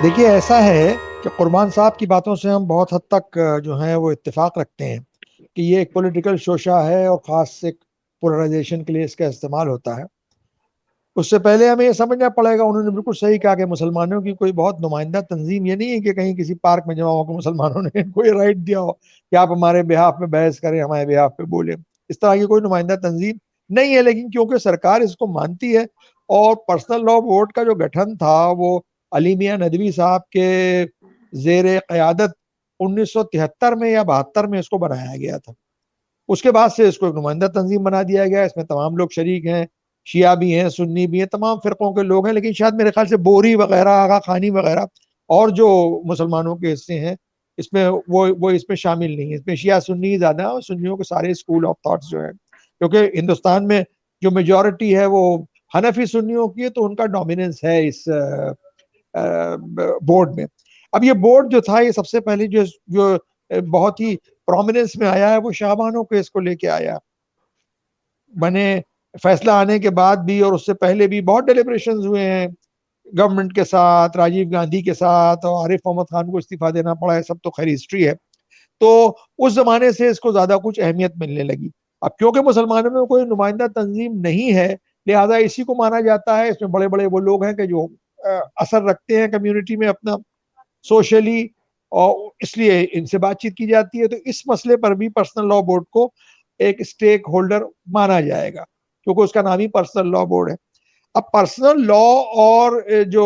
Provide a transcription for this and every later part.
देखिए, ऐसा है कि कुरबान साहब की बातों से हम बहुत हद तक जो है वो इत्तेफाक रखते हैं कि ये एक पॉलिटिकल शोशा है और ख़ास एक पोलराइजेशन के लिए इसका इस्तेमाल होता है। उससे पहले हमें ये समझना पड़ेगा, उन्होंने बिल्कुल सही कहा कि मुसलमानों की कोई बहुत नुमाइंदा तंजीम ये नहीं है कि कहीं किसी पार्क में जमा होकर मुसलमानों ने इनको ये राइट दिया हो कि आप हमारे बिहाफ में बहस करें, हमारे बिहाफ पे बोलें। इस तरह की कोई नुमाइंदा तंजीम नहीं है, लेकिन क्योंकि सरकार इसको मानती है और पर्सनल लॉ बोर्ड का जो गठन था वो अली मियां नदवी साहब के जेर क़यादत 1973 में या 72 में इसको बनाया गया था। उसके बाद से इसको एक नुमाइंदा तंजीम बना दिया गया। इसमें तमाम लोग शरीक हैं, शिया भी हैं, सुन्नी भी हैं, तमाम फिरकों के लोग हैं, लेकिन शायद मेरे ख्याल से बोरी वगैरह, आगा खानी वगैरह और जो मुसलमानों के हिस्से हैं इसमें वो इसमें शामिल नहीं है। इसमें शिया सुन्नी ज्यादा है और सुन्नियों के सारे स्कूल ऑफ थॉट्स जो है, क्योंकि हिंदुस्तान में जो मेजोरिटी है वो हनफी सुन्नियों की है, तो उनका डोमिनेंस है इस बोर्ड में। अब ये बोर्ड जो था, ये सबसे पहले जो जो बहुत ही प्रोमिनेंस में आया है वो शाहबानो केस को लेके आया। मैंने फैसला आने के बाद भी और उससे पहले भी बहुत डेलिब्रेशन हुए हैं गवर्नमेंट के साथ, राजीव गांधी के साथ, और आरिफ मोहम्मद खान को इस्तीफा देना पड़ा है, सब तो खैर हिस्ट्री है। तो उस जमाने से इसको ज्यादा कुछ अहमियत मिलने लगी। अब क्योंकि मुसलमानों में कोई नुमाइंदा तंजीम नहीं है, लिहाजा इसी को माना जाता है। इसमें बड़े बड़े वो लोग हैं कि जो असर रखते हैं कम्युनिटी में अपना, सोशली, और इसलिए इनसे बातचीत की जाती है। तो इस मसले पर भी पर्सनल लॉ बोर्ड को एक स्टेक होल्डर माना जाएगा, क्योंकि उसका नाम ही पर्सनल लॉ बोर्ड है। अब पर्सनल लॉ और जो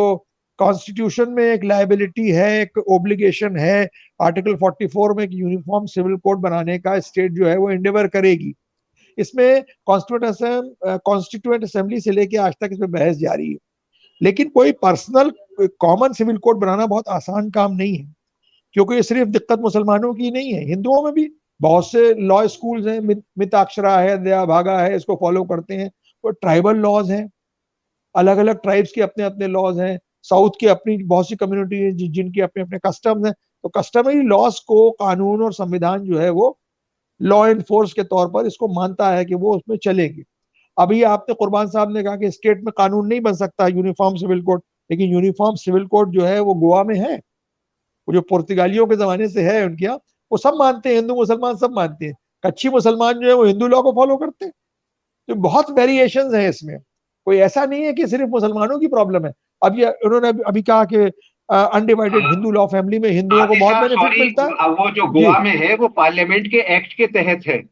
कॉन्स्टिट्यूशन में एक लाइबिलिटी है, एक ओब्लिगेशन है, आर्टिकल 44 में एक यूनिफॉर्म सिविल कोड बनाने का स्टेट जो है वो एंडेवर करेगी। इसमें कॉन्स्टिट्यूएंट असेंबली से लेके आज तक इसमें बहस जारी है, लेकिन कोई पर्सनल कॉमन सिविल कोड बनाना बहुत आसान काम नहीं है, क्योंकि ये सिर्फ दिक्कत मुसलमानों की नहीं है, हिंदुओं में भी बहुत से लॉ स्कूल्स हैं, मिताक्षरा है, दया भागा है, इसको फॉलो करते हैं। तो ट्राइबल लॉज हैं, अलग अलग ट्राइब्स के अपने अपने लॉज हैं, साउथ की अपनी बहुत सी कम्युनिटी है जिनके अपने अपने कस्टम्स हैं। तो कस्टमरी लॉज को कानून और संविधान जो है वो लॉ एनफोर्स के तौर पर इसको मानता है कि वो उसमें चलेंगे। अभी आपने कुर्बान साहब ने कहा कि स्टेट में कानून नहीं बन सकता यूनिफॉर्म सिविल कोड, लेकिन यूनिफॉर्म सिविल कोड जो है वो गोवा में है, वो जो पुर्तगालियों के जमाने से है उनके यहाँ, वो सब मानते हैं, हिंदू मुसलमान सब मानते हैं। कच्ची मुसलमान जो है वो हिंदू लॉ को फॉलो करते हैं। तो बहुत वेरिएशंस हैं इसमें, कोई ऐसा नहीं है कि सिर्फ मुसलमानों की प्रॉब्लम है। अब ये उन्होंने अभी कहा कि अनडिवाइडेड हिंदू लॉ फैमिली में हिंदुओं को हादी बहुत साहब बेनिफिट सॉरी, मिलता है। वो जो जी गोवा में है वो पार्लियामेंट के एक्ट के तहत है।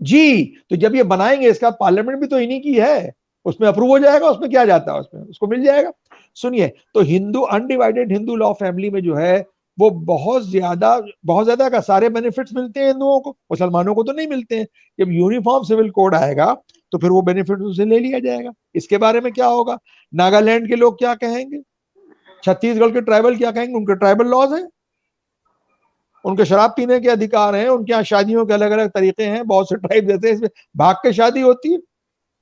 जी। तो जब ये बनाएंगे, इसका पार्लियामेंट भी तो इन्हीं की है, उसमें अप्रूव हो जाएगा, उसमें क्या जाता है, उसमें उसको मिल जाएगा। सुनिए, तो Hindu undivided Hindu law family में जो है वो बहुत ज्यादा का सारे बेनिफिट्स मिलते हैं हिंदुओं को, मुसलमानों को तो नहीं मिलते हैं। जब यूनिफॉर्म सिविल कोड आएगा तो फिर वो बेनिफिट उनसे ले लिया जाएगा। इसके बारे में क्या होगा, नागालैंड के लोग क्या कहेंगे, छत्तीसगढ़ के ट्राइबल क्या कहेंगे, उनके ट्राइबल लॉज हैं, उनके शराब पीने के अधिकार हैं, उनके यहाँ शादियों के अलग अलग तरीके हैं, बहुत से ट्राइब देते हैं इसमें भाग के शादी होती है,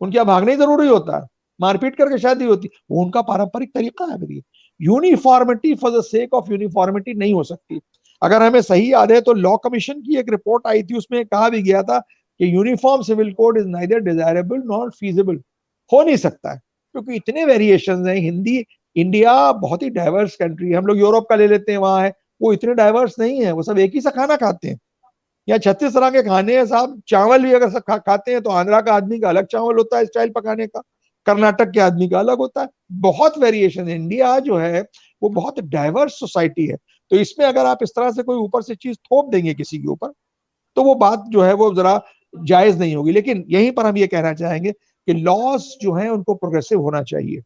उनके यहाँ भागना ही जरूरी होता है, मारपीट करके शादी होती है, वो उनका पारंपरिक तरीका है। मेरी uniformity for the sake of uniformity नहीं हो सकती। अगर हमें सही याद है तो लॉ कमीशन की एक रिपोर्ट आई थी, उसमें कहा भी गया था कि uniform civil code is neither desirable not feasible, हो नहीं सकता है, क्योंकि इतने वेरिएशन हैं। हिंदी, इंडिया बहुत ही डाइवर्स कंट्री है। हम लोग यूरोप का ले लेते हैं, वहां है, वो इतने डाइवर्स नहीं है, वो सब एक ही सा खाना खाते हैं। या 36 तरह के खाने हैं साहब, चावल भी अगर सब खाते हैं तो आंध्रा का आदमी का अलग चावल होता है स्टाइल पकाने का, कर्नाटक के आदमी का अलग होता है, बहुत वेरिएशन है। इंडिया जो है वो बहुत डाइवर्स सोसाइटी है। तो इसमें अगर आप इस तरह से कोई ऊपर से चीज थोप देंगे किसी के ऊपर, तो वो बात जो है वो जरा जायज नहीं होगी। लेकिन यहीं पर हम ये कहना चाहेंगे कि लॉस जो है उनको प्रोग्रेसिव होना चाहिए।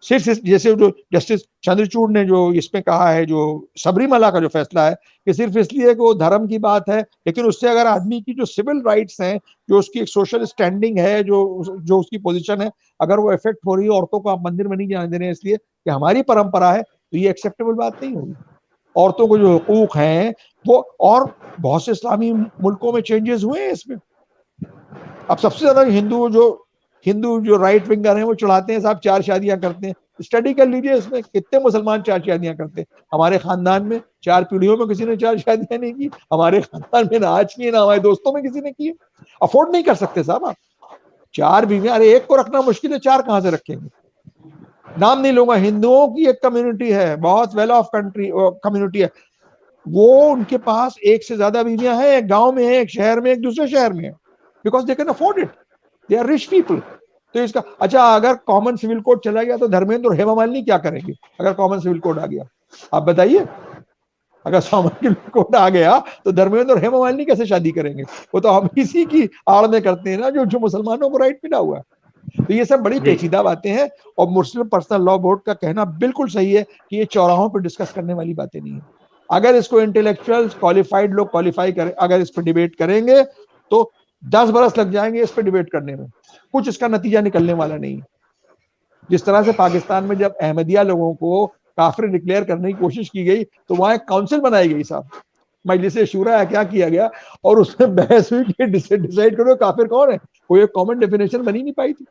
सिर्फ जैसे जो जस्टिस चंद्रचूड़ ने जो इसमें कहा है, जो सबरीमला का जो फैसला है, कि सिर्फ इसलिए कि वो धर्म की बात है, लेकिन उससे अगर आदमी की जो सिविल राइट्स हैं, जो उसकी एक सोशल स्टैंडिंग है, जो जो उसकी पोजीशन है, अगर वो इफेक्ट हो रही है, औरतों को आप मंदिर में नहीं जाने दे रहे हैं इसलिए कि हमारी परंपरा है, तो ये एक्सेप्टेबल बात नहीं होगी। औरतों को जो हकूक हैं वो, और बहुत से इस्लामी मुल्कों में चेंजेस हुए हैं इसमें। अब सबसे ज्यादा हिंदू जो राइट विंगर हैं वो चढ़ाते हैं साहब 4 शादियां करते हैं। स्टडी कर लीजिए, इसमें कितने मुसलमान 4 शादियां करते हैं। हमारे खानदान में 4 पीढ़ियों में किसी ने 4 शादियां नहीं की, हमारे खानदान में ना आज की ना हमारे दोस्तों में किसी ने की है। अफोर्ड नहीं कर सकते साहब आप 4 बीवियां, अरे एक को रखना मुश्किल है, 4 कहां से रखेंगे। नाम नहीं लूंगा, हिंदुओं की एक कम्युनिटी है, बहुत वेल ऑफ कंट्री कम्युनिटी है, वो उनके पास एक से ज्यादा बीवियां हैं, एक गांव में है, एक शहर में, एक दूसरे शहर में है, because they can afford it, they are rich people. तो इसका अच्छा, अगर कॉमन सिविल कोड चला गया तो धर्मेंद्र और हेमा मालिनी क्या करेंगे? अगर कॉमन सिविल कोड आ गया, आप बताइए, अगर कॉमन सिविल कोड आ गया तो धर्मेंद्र और हेमा मालिनी कैसे शादी करेंगे? वो तो हम इसी की आड़ में करते हैं ना, जो मुसलमानों को राइट मिला हुआ है। तो ये सब बड़ी पेचीदा बातें हैं, और मुस्लिम पर्सनल लॉ बोर्ड का कहना बिल्कुल सही है कि ये चौराहों पर डिस्कस करने वाली बातें नहीं है। अगर इसको इंटेलेक्चुअल्स क्वालिफाइड लोग क्वालिफाई करें, अगर इस पर डिबेट करेंगे तो 10 बरस लग जाएंगे इस पर डिबेट करने में, कुछ इसका नतीजा निकलने वाला नहीं। जिस तरह से पाकिस्तान में जब अहमदिया लोगों को काफिर डिक्लेयर करने की कोशिश की गई तो वहां एक काउंसिल बनाई गई साहब, मजलिस शूरा है क्या किया गया, और उसमें बहस हुई कि डिसाइड करो काफिर कौन है, कोई एक कॉमन डेफिनेशन बनी नहीं पाई थी।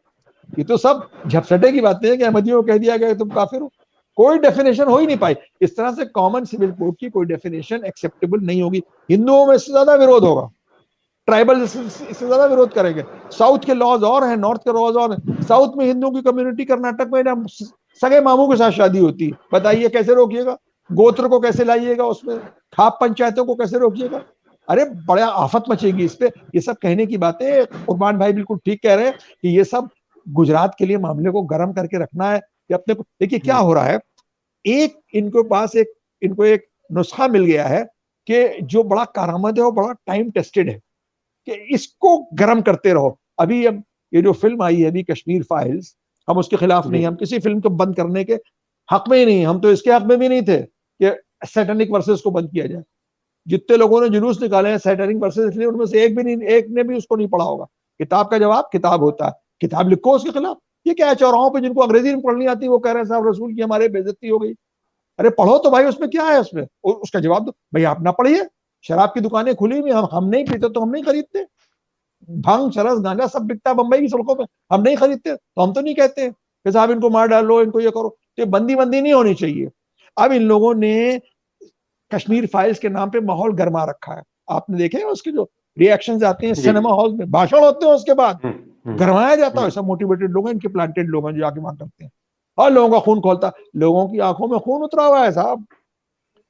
ये तो सब झपसटे की बातें हैं कि अहमदियों को कह दिया गया तुम काफिर हो, कोई डेफिनेशन हो ही नहीं पाई। इस तरह से कॉमन सिविल कोड की कोई डेफिनेशन एक्सेप्टेबल नहीं होगी। हिंदुओं में इससे ज्यादा विरोध होगा, ट्राइबल इससे ज्यादा विरोध करेंगे। साउथ के लॉज और हैं, नॉर्थ के लॉज और हैं। साउथ में हिंदुओं की कम्युनिटी कर्नाटक में ना सगे मामू के साथ शादी होती है, बताइए कैसे रोकिएगा? गोत्र को कैसे लाइएगा उसमें? खाप पंचायतों को कैसे रोकिएगा? अरे बड़ा आफत मचेगी इस पे। ये सब कहने की बातें, कुर्बान भाई बिल्कुल ठीक कह रहे हैं कि ये सब गुजरात के लिए मामले को गर्म करके रखना है कि अपने को। देखिए क्या हो रहा है, एक इनको पास एक इनको एक नुस्खा मिल गया है कि जो बड़ा कारामद है, वो बड़ा टाइम टेस्टेड है, कि इसको गर्म करते रहो। अभी अब ये जो फिल्म आई है अभी कश्मीर फाइल्स, हम उसके खिलाफ नहीं, हम किसी फिल्म को बंद करने के हक में ही नहीं, हम तो इसके हक में भी नहीं थे कि सैटेनिक वर्सेस को बंद किया जाए। जितने लोगों ने जुलूस निकाले हैं सैटेनिक वर्सेस, इसलिए उनमें से एक भी नहीं, एक ने भी उसको नहीं पढ़ा होगा। किताब का जवाब किताब होता है, किताब लिखो उसके खिलाफ। ये क्या है, चौराहों पे जिनको अंग्रेजी में पढ़नी आती है वो कह रहे हैं साहब रसूल की हमारे बेइज्जती हो गई। अरे पढ़ो तो भाई, उसमें क्या है, उसमें उसका जवाब दो भाई। आप ना पढ़िए, शराब की दुकानें खुली हुई, हम नहीं पीते तो हम नहीं खरीदते, भांग चरस गांजा सब बिकता बंबई की सड़कों पे, हम नहीं खरीदते तो हम तो नहीं कहते कि साहब इनको मार डालो, इनको ये करो। तो बंदी बंदी नहीं होनी चाहिए। अब इन लोगों ने कश्मीर फाइल्स के नाम पे माहौल गरमा रखा है। आपने देखे हैं उसके जो रिएक्शंस आते हैं सिनेमा हॉल में, भाषण होते हैं उसके बाद गरमाया जाता है। सब मोटिवेटेड लोग हैं, इनके प्लांटेड लोग हैं जो आके वहां करते हैं, और लोगों का खून खोलता, लोगों की आंखों में खून उतरा हुआ है साहब।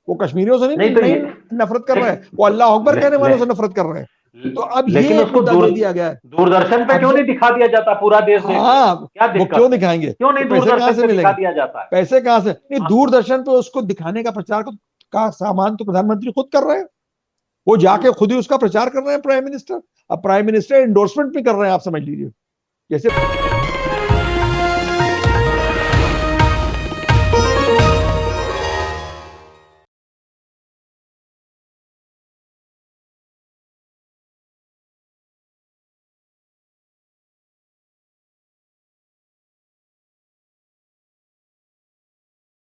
वो कश्मीरियों से नहीं नफरत कर रहे हैं, वो अल्लाह अकबर कहने वालों से नफरत कर रहे हैं। तो अब लेकिन ये उसको मुद्दा दे दिया गया है। दूरदर्शन पे क्यों नहीं दिखा दिया जाता? पूरा देश हाँ, क्या वो क्यों दिखाएंगे? क्यों नहीं तो पैसे कहां से दूरदर्शन पे दिखा मिलेंगे? दिया जाता है? पैसे कहां से? नहीं, दूरदर्शन पे उसको दिखाने का प्रचार का सामान तो प्रधानमंत्री खुद कर रहे हैं, वो जाके खुद ही उसका प्रचार कर रहे हैं प्राइम मिनिस्टर। अब प्राइम मिनिस्टर इंडोर्समेंट भी कर रहे हैं, आप समझ लीजिए जैसे